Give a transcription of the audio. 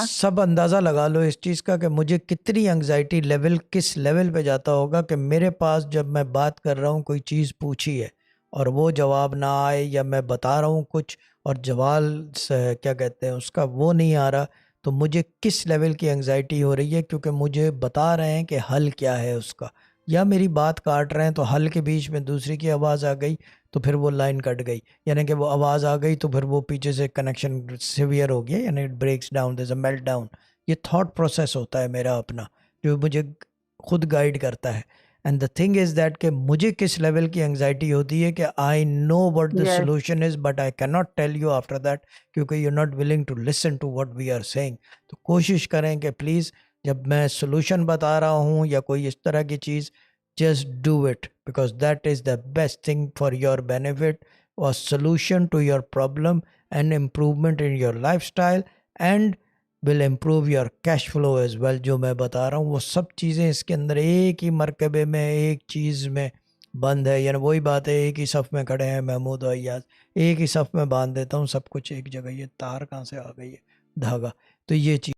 हाँ। सब अंदाज़ा लगा लो इस चीज़ का कि मुझे कितनी एंग्जाइटी लेवल किस लेवल पे जाता होगा कि मेरे पास जब मैं बात कर रहा हूँ, कोई चीज़ पूछी है और वो जवाब ना आए, या मैं बता रहा हूँ कुछ और जवाब से क्या कहते हैं उसका वो नहीं आ रहा, तो मुझे किस लेवल की एंग्जाइटी हो रही है, क्योंकि मुझे बता रहे हैं कि हल क्या है उसका, या मेरी बात काट रहे हैं तो हल के बीच में दूसरी की आवाज़ आ गई तो फिर वो लाइन कट गई, यानी कि वो आवाज़ आ गई तो फिर वो पीछे से कनेक्शन सिवियर हो गया, यानी it breaks down, there is a meltdown. ये थॉट प्रोसेस होता है मेरा अपना, जो मुझे खुद गाइड करता है। And the thing is that कि मुझे किस लेवल की एंग्जाइटी होती है कि I know what the yes. Solution is but I can not tell you after that, क्योंकि you are not willing to listen to what we are saying. तो कोशिश करें कि प्लीज़ जब मैं सोल्यूशन बता रहा हूँ या कोई इस तरह की चीज़, just do it because that is the best thing for your benefit, or solution to your problem and improvement in your lifestyle, and will improve your cash flow as well। जो मैं बता रहा हूँ वो सब चीज़ें इसके अंदर एक ही मरकबे में, एक चीज़ में बंद है। यानी वही बात है, एक ही सफ़ में खड़े हैं महमूद और अय्याज, एक ही सफ़ में बांध देता हूँ सब कुछ एक जगह। ये तार कहाँ से आ गई है, धागा। तो ये चीज़